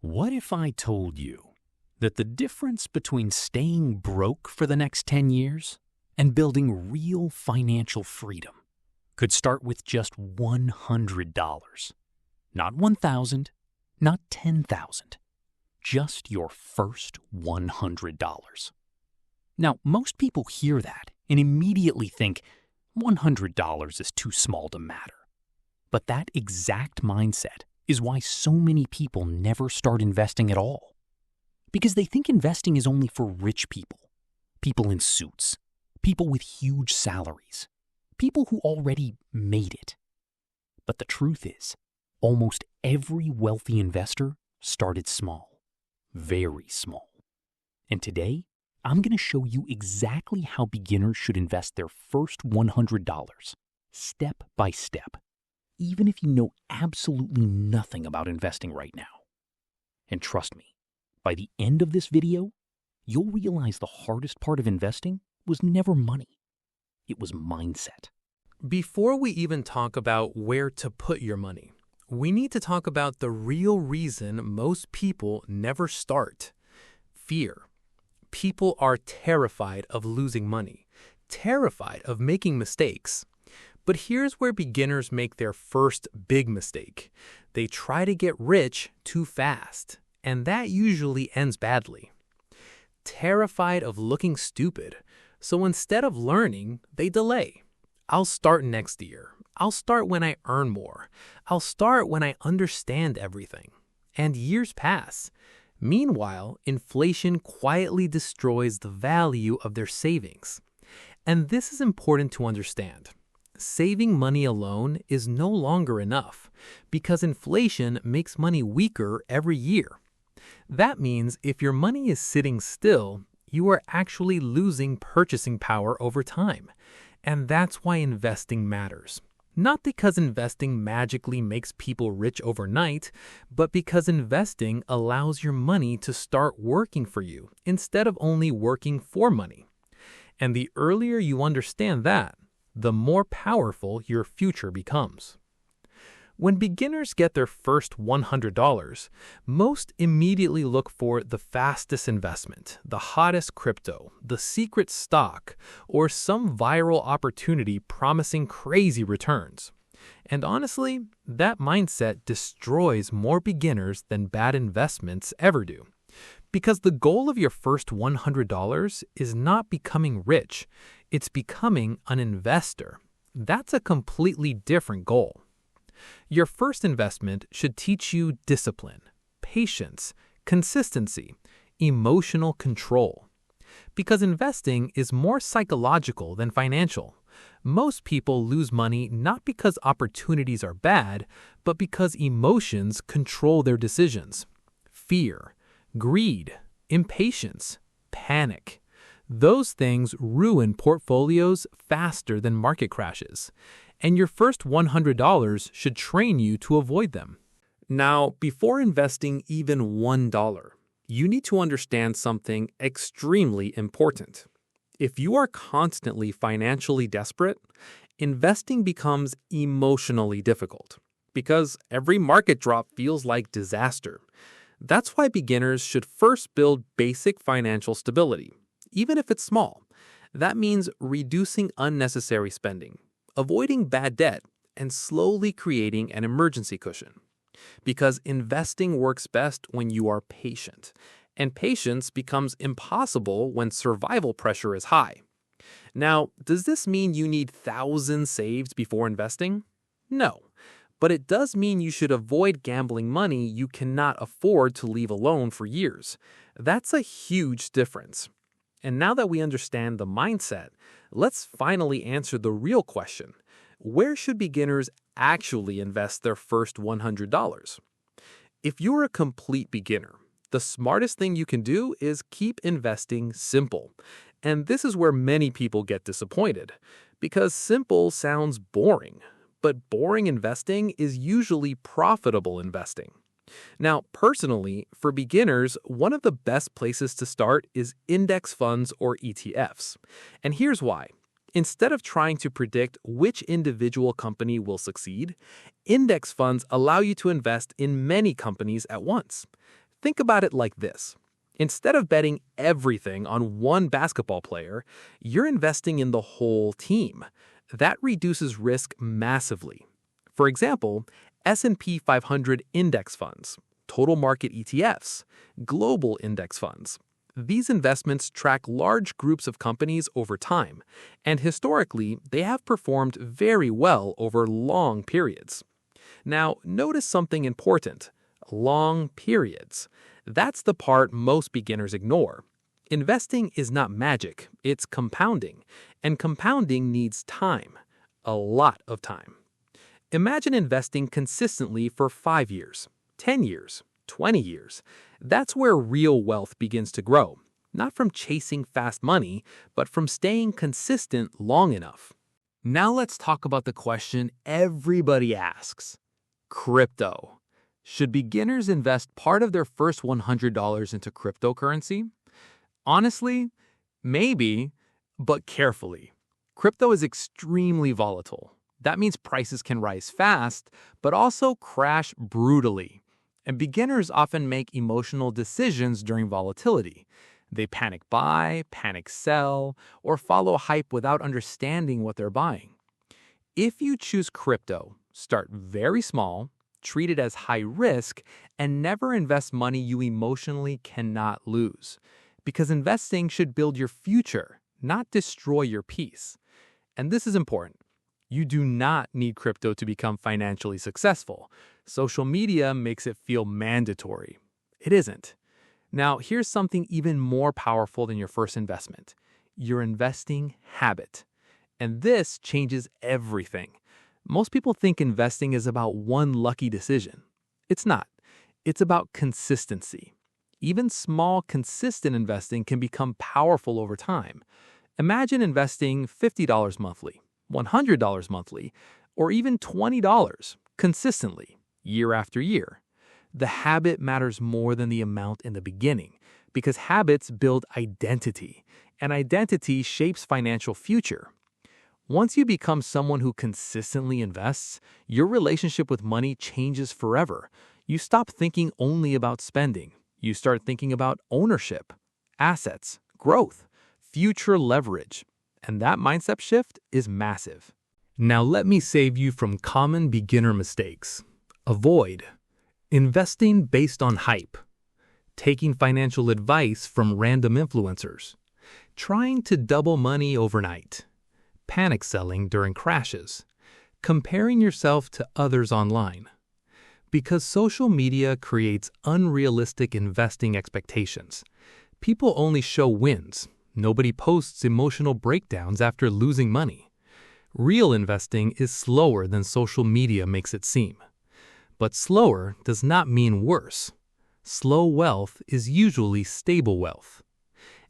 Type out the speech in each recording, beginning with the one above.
What if I told you that the difference between staying broke for the next 10 years and building real financial freedom could start with just $100? Not 1,000, not 10,000, just your first $100. Now, most people hear that and immediately think $100 is too small to matter. But that exact mindset is why so many people never start investing at all. Because they think investing is only for rich people, people in suits, people with huge salaries, people who already made it. But the truth is, almost every wealthy investor started small, very small. And today, I'm going to show you exactly how beginners should invest their first $100, step by step, even if you know absolutely nothing about investing right now. And trust me, by the end of this video, you'll realize the hardest part of investing was never money. It was mindset. Before we even talk about where to put your money, we need to talk about the real reason most people never start: fear. People are terrified of losing money, terrified of making mistakes. But here's where beginners make their first big mistake. They try to get rich too fast, and that usually ends badly. Terrified of looking stupid, so instead of learning, they delay. I'll start next year. I'll start when I earn more. I'll start when I understand everything. And years pass. Meanwhile, inflation quietly destroys the value of their savings. And this is important to understand. Saving money alone is no longer enough because inflation makes money weaker every year. That means if your money is sitting still, you are actually losing purchasing power over time. And that's why investing matters. Not because investing magically makes people rich overnight, but because investing allows your money to start working for you instead of only working for money. And the earlier you understand that, the more powerful your future becomes. When beginners get their first $100, most immediately look for the fastest investment, the hottest crypto, the secret stock, or some viral opportunity promising crazy returns. And honestly, that mindset destroys more beginners than bad investments ever do. Because the goal of your first $100 is not becoming rich, it's becoming an investor. That's a completely different goal. Your first investment should teach you discipline, patience, consistency, emotional control. Because investing is more psychological than financial. Most people lose money not because opportunities are bad, but because emotions control their decisions. Fear, greed, impatience, panic. Those things ruin portfolios faster than market crashes. And your first $100 should train you to avoid them. Now, before investing even $1, you need to understand something extremely important. If you are constantly financially desperate, investing becomes emotionally difficult because every market drop feels like disaster. That's why beginners should first build basic financial stability, even if it's small. That means reducing unnecessary spending, avoiding bad debt, and slowly creating an emergency cushion. Because investing works best when you are patient, and patience becomes impossible when survival pressure is high. Now, does this mean you need thousands saved before investing? No, but it does mean you should avoid gambling money you cannot afford to leave alone for years. That's a huge difference. And now that we understand the mindset, let's finally answer the real question. Where should beginners actually invest their first $100? If you're a complete beginner, the smartest thing you can do is keep investing simple. And this is where many people get disappointed, because simple sounds boring. But boring investing is usually profitable investing. Now, personally, for beginners, one of the best places to start is index funds or ETFs. And here's why. Instead of trying to predict which individual company will succeed, index funds allow you to invest in many companies at once. Think about it like this. Instead of betting everything on one basketball player, you're investing in the whole team. That reduces risk massively. For example, S&P 500 index funds, total market ETFs, global index funds. These investments track large groups of companies over time, and historically, they have performed very well over long periods. Now, notice something important: long periods. That's the part most beginners ignore. Investing is not magic, it's compounding, and compounding needs time, a lot of time. Imagine investing consistently for 5 years, 10 years, 20 years. That's where real wealth begins to grow, not from chasing fast money, but from staying consistent long enough. Now let's talk about the question everybody asks: crypto. Should beginners invest part of their first $100 into cryptocurrency? Honestly, maybe, but carefully. Crypto is extremely volatile. That means prices can rise fast, but also crash brutally. And beginners often make emotional decisions during volatility. They panic buy, panic sell, or follow hype without understanding what they're buying. If you choose crypto, start very small, treat it as high risk, and never invest money you emotionally cannot lose. Because investing should build your future, not destroy your peace. And this is important. You do not need crypto to become financially successful. Social media makes it feel mandatory. It isn't. Now, here's something even more powerful than your first investment: your investing habit. And this changes everything. Most people think investing is about one lucky decision. It's not. It's about consistency. Even small, consistent investing can become powerful over time. Imagine investing $50 monthly, $100 monthly, or even $20 consistently, year after year. The habit matters more than the amount in the beginning, because habits build identity, and identity shapes financial future. Once you become someone who consistently invests, your relationship with money changes forever. You stop thinking only about spending. You start thinking about ownership, assets, growth, future leverage. And that mindset shift is massive. Now let me save you from common beginner mistakes. Avoid investing based on hype, taking financial advice from random influencers, trying to double money overnight, panic selling during crashes, comparing yourself to others online. Because social media creates unrealistic investing expectations. People only show wins. Nobody posts emotional breakdowns after losing money. Real investing is slower than social media makes it seem. But slower does not mean worse. Slow wealth is usually stable wealth.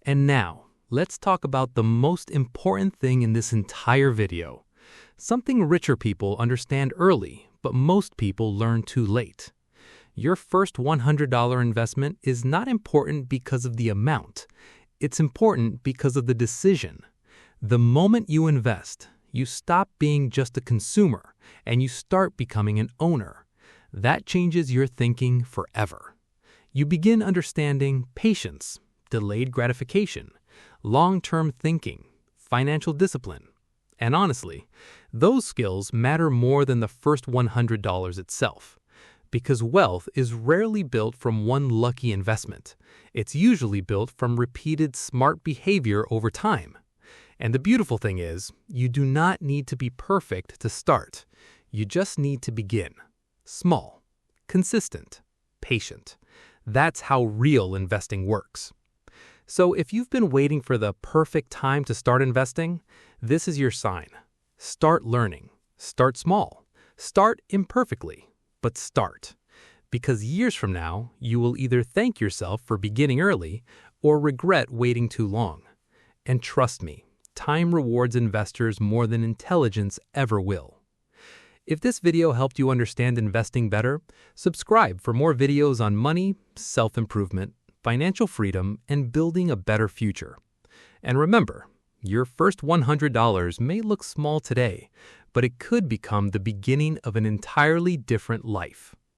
And now, let's talk about the most important thing in this entire video. Something richer people understand early, but most people learn too late. Your first $100 investment is not important because of the amount. It's important because of the decision. The moment you invest, you stop being just a consumer and you start becoming an owner. That changes your thinking forever. You begin understanding patience, delayed gratification, long-term thinking, financial discipline. And honestly, those skills matter more than the first $100 itself. Because wealth is rarely built from one lucky investment. It's usually built from repeated smart behavior over time. And the beautiful thing is, you do not need to be perfect to start. You just need to begin. Small, consistent, patient. That's how real investing works. So if you've been waiting for the perfect time to start investing, this is your sign. Start learning. Start small. Start imperfectly, but start. Because years from now, you will either thank yourself for beginning early or regret waiting too long. And trust me, time rewards investors more than intelligence ever will. If this video helped you understand investing better, subscribe for more videos on money, self-improvement, financial freedom, and building a better future. And remember, your first $100 may look small today, but it could become the beginning of an entirely different life.